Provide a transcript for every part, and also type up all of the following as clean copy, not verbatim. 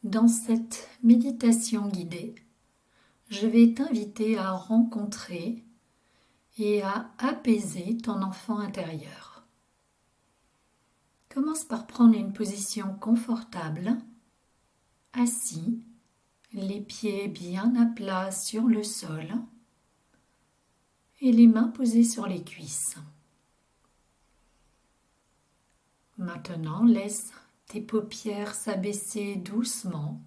Dans cette méditation guidée, je vais t'inviter à rencontrer et à apaiser ton enfant intérieur. Commence par prendre une position confortable, assis, les pieds bien à plat sur le sol et les mains posées sur les cuisses. Maintenant, laisse tes paupières s'abaisser doucement.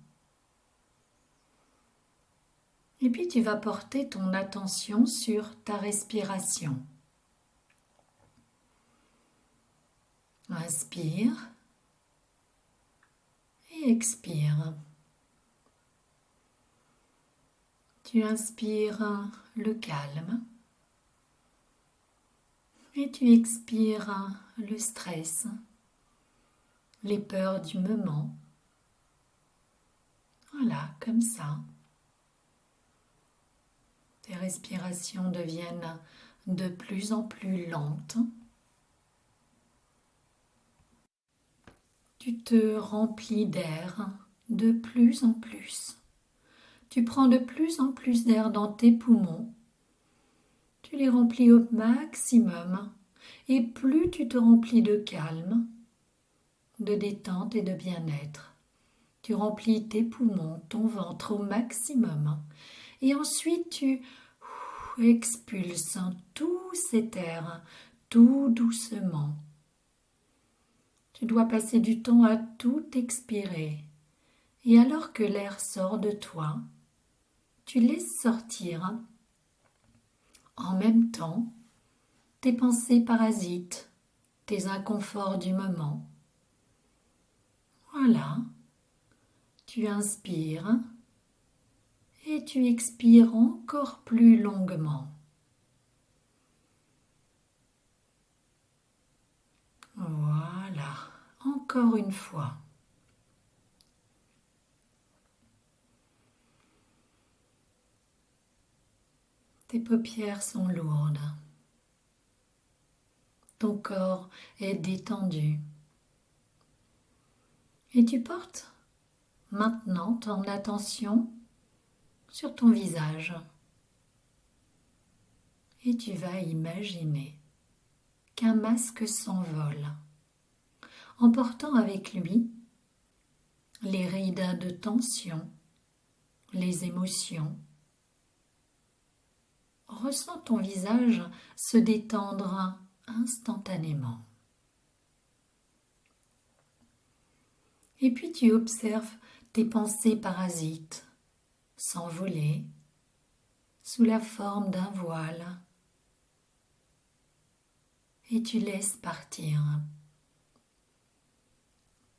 Et puis tu vas porter ton attention sur ta respiration. Inspire et expire. Tu inspires le calme et tu expires le stress, les peurs du moment. Voilà, comme ça. Tes respirations deviennent de plus en plus lentes. Tu te remplis d'air de plus en plus. Tu prends de plus en plus d'air dans tes poumons. Tu les remplis au maximum. Et plus tu te remplis de calme, de détente et de bien-être. Tu remplis tes poumons, ton ventre au maximum. Et ensuite, tu expulses tout cet air, tout doucement. Tu dois passer du temps à tout expirer. Et alors que l'air sort de toi, tu laisses sortir en même temps tes pensées parasites, tes inconforts du moment. Voilà, tu inspires et tu expires encore plus longuement. Voilà, encore une fois. Tes paupières sont lourdes. Ton corps est détendu. Et tu portes maintenant ton attention sur ton visage. Et tu vas imaginer qu'un masque s'envole, emportant avec lui les rides de tension, les émotions. Ressens ton visage se détendre instantanément. Et puis tu observes tes pensées parasites s'envoler sous la forme d'un voile et tu laisses partir.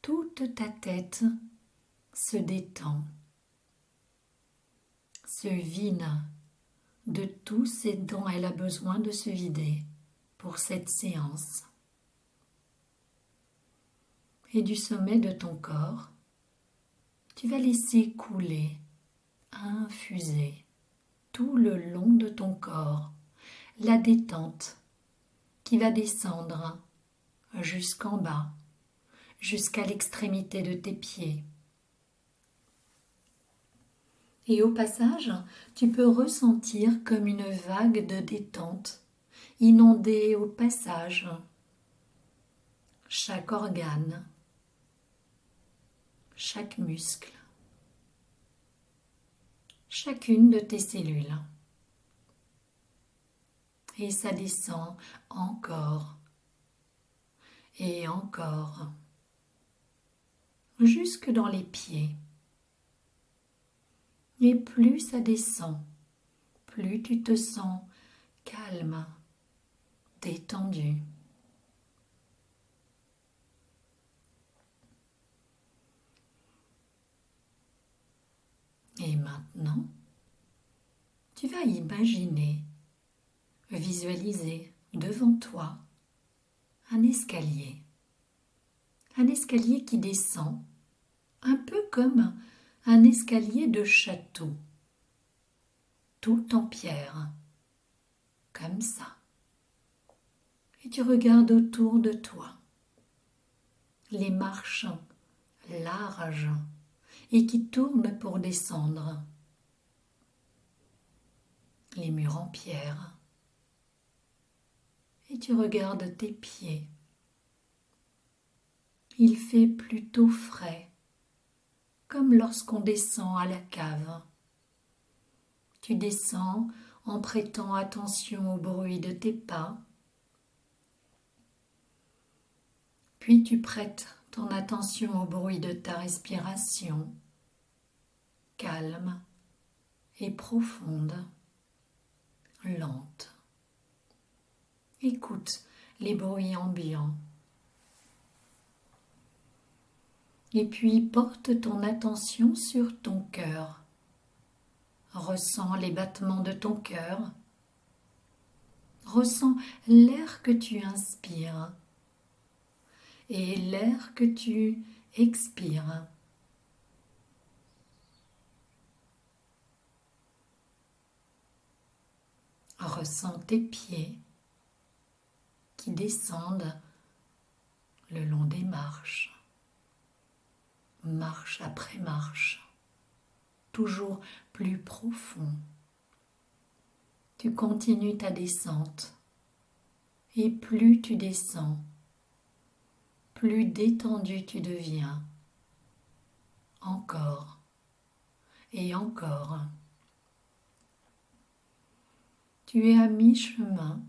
Toute ta tête se détend, se vide de tout ce dont elle a besoin de se vider pour cette séance. Et du sommet de ton corps, tu vas laisser couler, infuser tout le long de ton corps la détente qui va descendre jusqu'en bas, jusqu'à l'extrémité de tes pieds. Et au passage, tu peux ressentir comme une vague de détente inonder au passage chaque organe, chaque muscle, chacune de tes cellules. Et ça descend encore et encore, jusque dans les pieds. Et plus ça descend, plus tu te sens calme, détendu. Et maintenant, tu vas imaginer, visualiser devant toi un escalier qui descend, un peu comme un escalier de château, tout en pierre, comme ça. Et tu regardes autour de toi, les marches larges et qui tourne pour descendre. Les murs en pierre. Et tu regardes tes pieds. Il fait plutôt frais, comme lorsqu'on descend à la cave. Tu descends en prêtant attention au bruit de tes pas. Puis tu prêtes ton attention au bruit de ta respiration, calme et profonde, lente. Écoute les bruits ambiants. Et puis porte ton attention sur ton cœur. Ressens les battements de ton cœur. Ressens l'air que tu inspires et l'air que tu expires. Ressens tes pieds qui descendent le long des marches, marche après marche, toujours plus profond. Tu continues ta descente et plus tu descends, plus détendu tu deviens. Encore et encore. Tu es à mi-chemin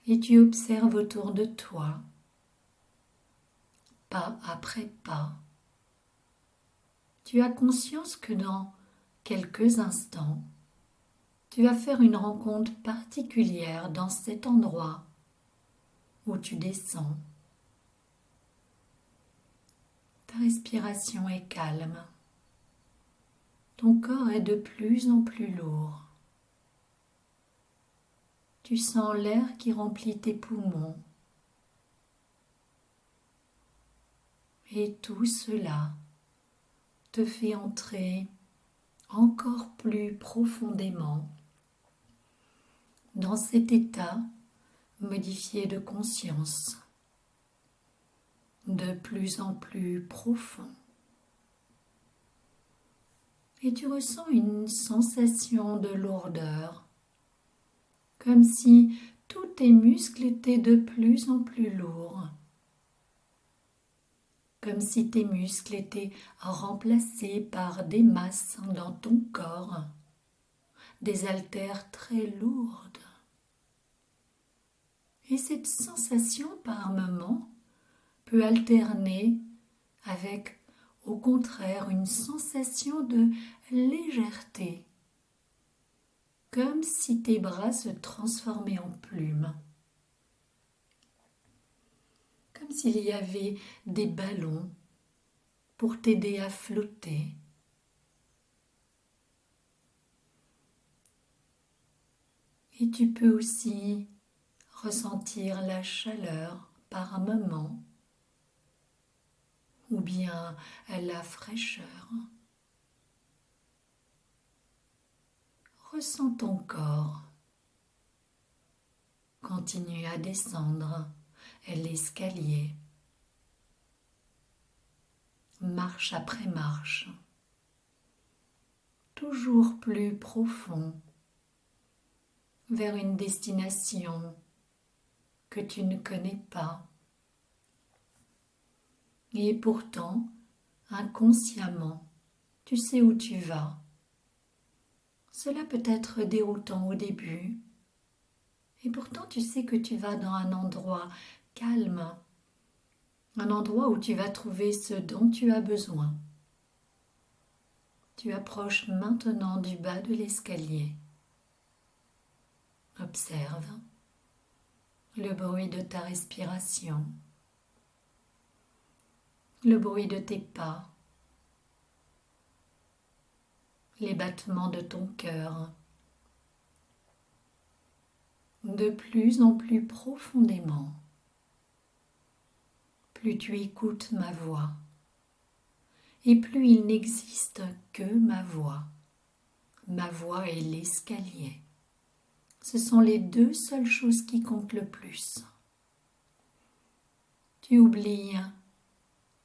et tu observes autour de toi, pas après pas. Tu as conscience que dans quelques instants, tu vas faire une rencontre particulière dans cet endroit où tu descends. Ta respiration est calme. Ton corps est de plus en plus lourd. Tu sens l'air qui remplit tes poumons. Et tout cela te fait entrer encore plus profondément dans cet état modifié de conscience, de plus en plus profond. Et tu ressens une sensation de lourdeur, comme si tous tes muscles étaient de plus en plus lourds, comme si tes muscles étaient remplacés par des masses dans ton corps, des haltères très lourdes. Et cette sensation par moments peut alterner avec, au contraire, une sensation de légèreté, comme si tes bras se transformaient en plumes, comme s'il y avait des ballons pour t'aider à flotter. Et tu peux aussi ressentir la chaleur par moments ou bien la fraîcheur. Ressens ton corps. Continue à descendre l'escalier, marche après marche, toujours plus profond, vers une destination que tu ne connais pas. Et pourtant, inconsciemment, tu sais où tu vas. Cela peut être déroutant au début, et pourtant tu sais que tu vas dans un endroit calme, un endroit où tu vas trouver ce dont tu as besoin. Tu approches maintenant du bas de l'escalier. Observe le bruit de ta respiration, le bruit de tes pas, les battements de ton cœur. De plus en plus profondément, plus tu écoutes ma voix, et plus il n'existe que ma voix. Ma voix et l'escalier. Ce sont les deux seules choses qui comptent le plus. Tu oublies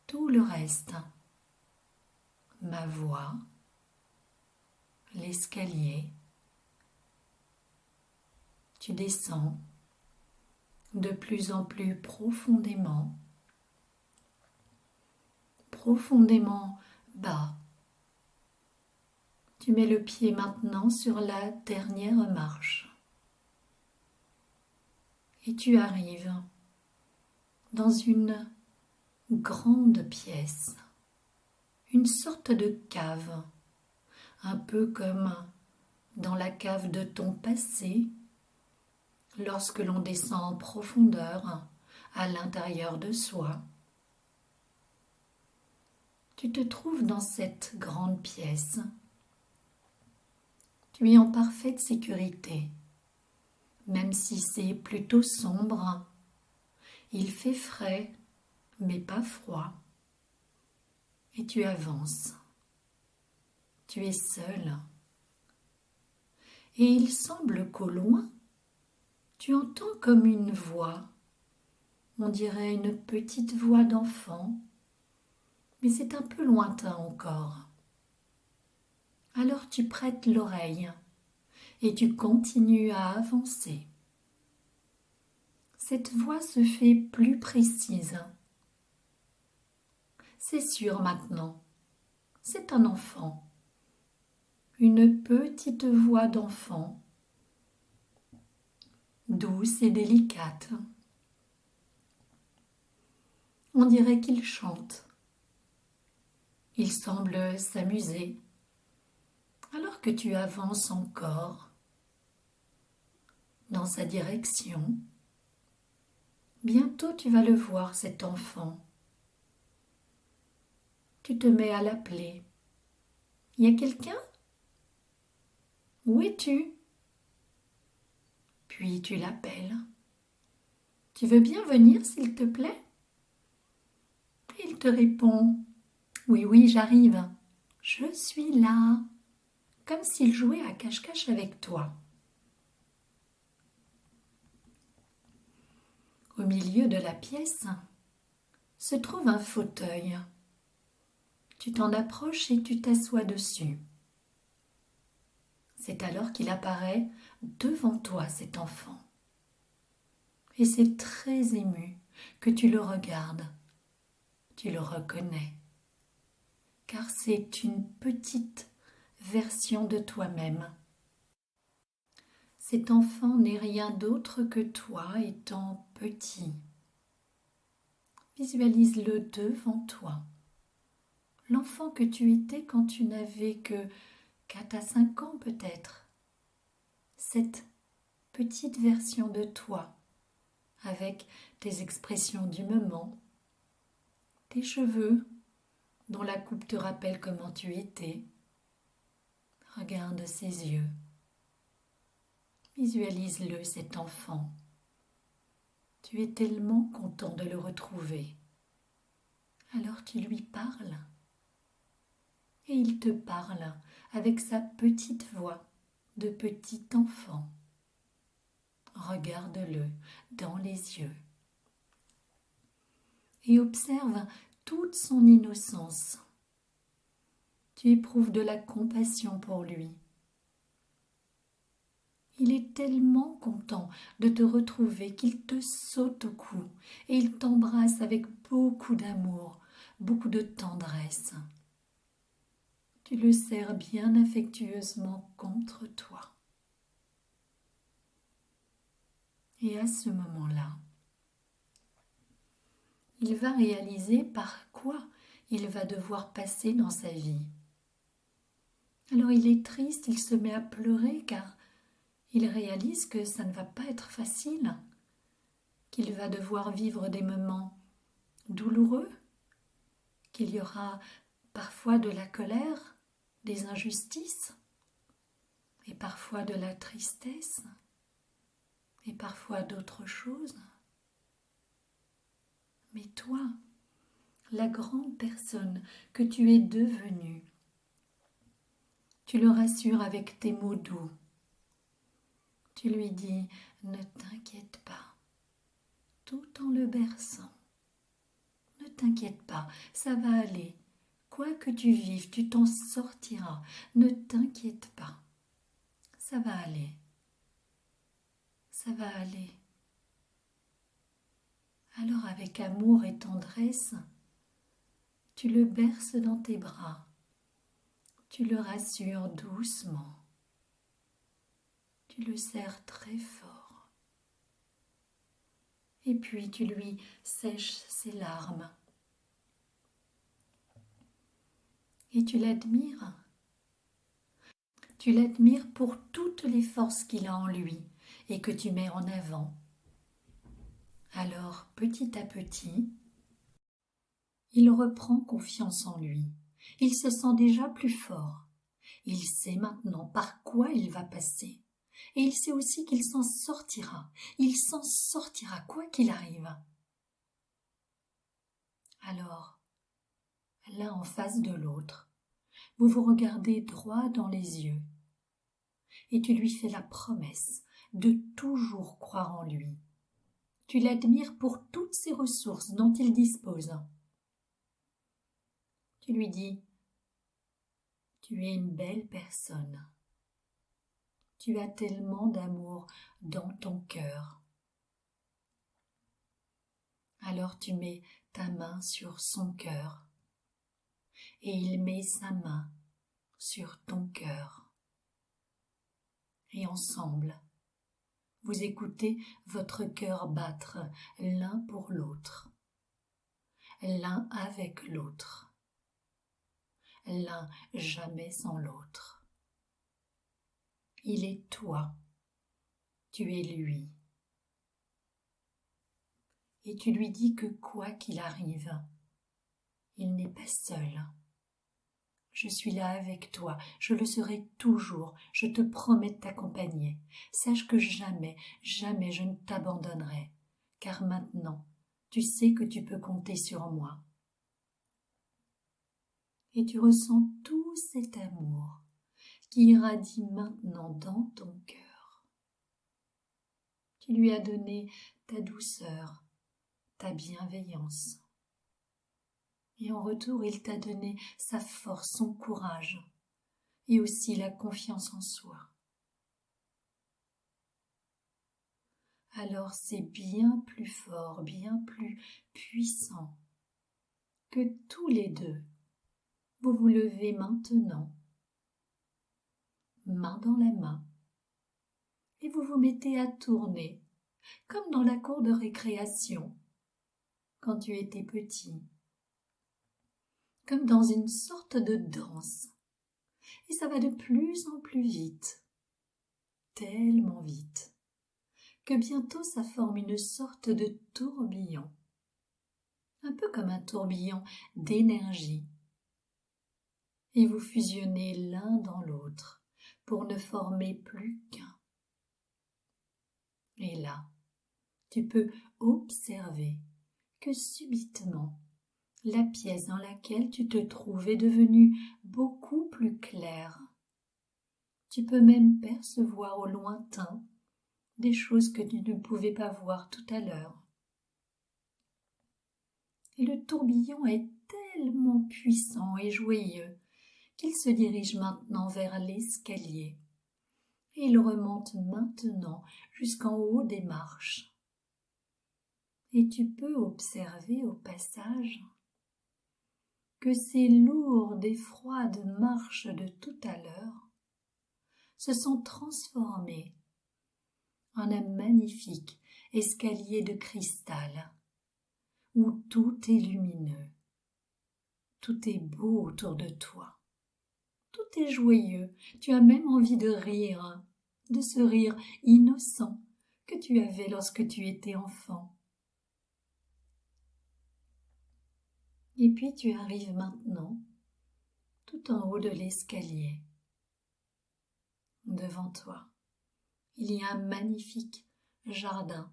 tout le reste. ma voix, l'escalier. Tu descends de plus en plus profondément, profondément bas. Tu mets le pied maintenant sur la dernière marche. Et tu arrives dans une grande pièce, une sorte de cave, un peu comme dans la cave de ton passé, lorsque l'on descend en profondeur à l'intérieur de soi. Tu te trouves dans cette grande pièce. Tu es en parfaite sécurité, même si c'est plutôt sombre. Il fait frais, mais pas froid. Et tu avances. Tu es seul. Et il semble qu'au loin, tu entends comme une voix. On dirait une petite voix d'enfant, mais c'est un peu lointain encore. Alors tu prêtes l'oreille et tu continues à avancer. Cette voix se fait plus précise. C'est sûr maintenant, c'est un enfant. Une petite voix d'enfant, douce et délicate. On dirait qu'il chante. Il semble s'amuser. Alors que tu avances encore dans sa direction, bientôt tu vas le voir, cet enfant. Tu te mets à l'appeler. Il y a quelqu'un ? Où es-tu ? Puis tu l'appelles. Tu veux bien venir, s'il te plaît ? Il te répond. Oui, oui, j'arrive. Je suis là. Comme s'il jouait à cache-cache avec toi. Au milieu de la pièce se trouve un fauteuil. Tu t'en approches et tu t'assois dessus. C'est alors qu'il apparaît devant toi, cet enfant. Et c'est très ému que tu le regardes. Tu le reconnais. Car c'est une petite version de toi-même. Cet enfant n'est rien d'autre que toi étant petit. Visualise-le devant toi. L'enfant que tu étais quand tu n'avais que 4 à 5 ans peut-être. Cette petite version de toi, avec tes expressions du moment, tes cheveux dont la coupe te rappelle comment tu étais. Regarde ses yeux. Visualise-le, cet enfant. Tu es tellement content de le retrouver. Alors tu lui parles. Et il te parle avec sa petite voix de petit enfant. Regarde-le dans les yeux. Et observe toute son innocence. Tu éprouves de la compassion pour lui. Il est tellement content de te retrouver qu'il te saute au cou et il t'embrasse avec beaucoup d'amour, beaucoup de tendresse. Tu le serres bien affectueusement contre toi. Et à ce moment-là, il va réaliser par quoi il va devoir passer dans sa vie. Alors il est triste, il se met à pleurer car il réalise que ça ne va pas être facile, qu'il va devoir vivre des moments douloureux, qu'il y aura parfois de la colère, des injustices, et parfois de la tristesse, et parfois d'autres choses. Mais toi, la grande personne que tu es devenue, tu le rassures avec tes mots doux. Tu lui dis « Ne t'inquiète pas », tout en le berçant. « Ne t'inquiète pas, ça va aller. quoi que tu vives, tu t'en sortiras. Ne t'inquiète pas. Ça va aller. Ça va aller. Alors avec amour et tendresse, tu le berces dans tes bras. Tu le rassures doucement. Tu le serres très fort. Et puis tu lui sèches ses larmes. Et tu l'admires. Tu l'admires pour toutes les forces qu'il a en lui et que tu mets en avant. Alors, petit à petit, il reprend confiance en lui. Il se sent déjà plus fort. Il sait maintenant par quoi il va passer. Et il sait aussi qu'il s'en sortira. Il s'en sortira quoi qu'il arrive. Alors, l'un en face de l'autre, vous vous regardez droit dans les yeux. Et tu lui fais la promesse de toujours croire en lui. Tu l'admires pour toutes ces ressources dont il dispose. Tu lui dis, tu es une belle personne. Tu as tellement d'amour dans ton cœur. Alors tu mets ta main sur son cœur et il met sa main sur ton cœur. Et ensemble, vous écoutez votre cœur battre l'un pour l'autre, l'un avec l'autre, l'un jamais sans l'autre. Il est toi, tu es lui. Et tu lui dis que quoi qu'il arrive, il n'est pas seul. Je suis là avec toi, je le serai toujours, je te promets de t'accompagner. Sache que jamais, jamais je ne t'abandonnerai, car maintenant, tu sais que tu peux compter sur moi. Et tu ressens tout cet amour qui irradie maintenant dans ton cœur. Tu lui as donné ta douceur, ta bienveillance. Et en retour, il t'a donné sa force, son courage et aussi la confiance en soi. Alors c'est bien plus fort, bien plus puissant que tous les deux, vous vous levez maintenant, main dans la main, et vous vous mettez à tourner, comme dans la cour de récréation, quand tu étais petit, comme dans une sorte de danse. Et ça va de plus en plus vite, tellement vite, que bientôt ça forme une sorte de tourbillon, un peu comme un tourbillon d'énergie. Et vous fusionnez l'un dans l'autre pour ne former plus qu'un. Et là, tu peux observer que subitement, la pièce dans laquelle tu te trouves est devenue beaucoup plus claire. Tu peux même percevoir au lointain des choses que tu ne pouvais pas voir tout à l'heure. Et le tourbillon est tellement puissant et joyeux qu'il se dirige maintenant vers l'escalier. Et il remonte maintenant jusqu'en haut des marches. Et tu peux observer au passage que ces lourdes et froides marches de tout à l'heure se sont transformées en un magnifique escalier de cristal où tout est lumineux, tout est beau autour de toi, tout est joyeux, tu as même envie de rire, de ce rire innocent que tu avais lorsque tu étais enfant. Et puis tu arrives maintenant tout en haut de l'escalier. Devant toi, il y a un magnifique jardin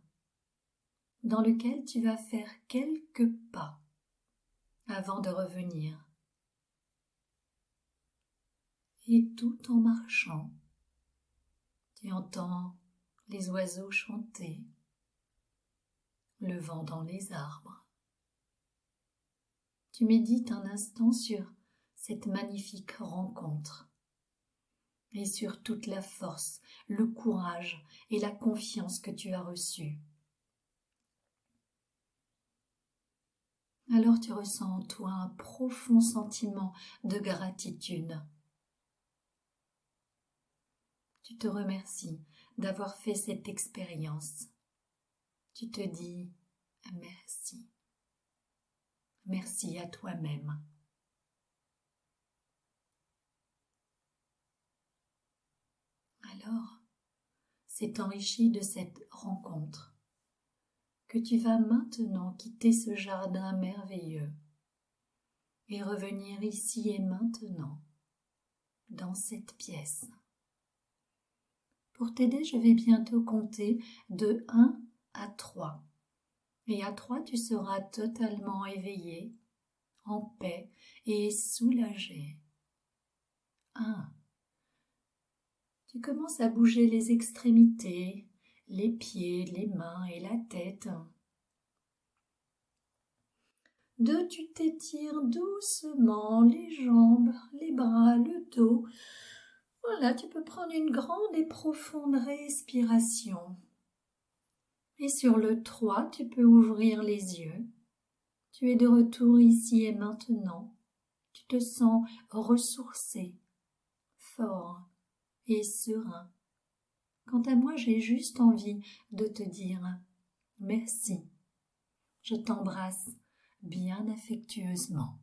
dans lequel tu vas faire quelques pas avant de revenir. Et tout en marchant, tu entends les oiseaux chanter, le vent dans les arbres. Tu médites un instant sur cette magnifique rencontre et sur toute la force, le courage et la confiance que tu as reçus. Alors tu ressens en toi un profond sentiment de gratitude. Tu te remercies d'avoir fait cette expérience. Tu te dis merci. Merci à toi-même. Alors, c'est enrichi de cette rencontre que tu vas maintenant quitter ce jardin merveilleux et revenir ici et maintenant dans cette pièce. Pour t'aider, je vais bientôt compter de 1 à 3. Et à 3, tu seras totalement éveillé, en paix et soulagé. 1. Tu commences à bouger les extrémités, les pieds, les mains et la tête. 2. Tu t'étires doucement les jambes, les bras, le dos. Voilà, tu peux prendre une grande et profonde respiration. Et sur le 3, tu peux ouvrir les yeux. Tu es de retour ici et maintenant. Tu te sens ressourcé, fort et serein. Quant à moi, j'ai juste envie de te dire merci. Je t'embrasse bien affectueusement.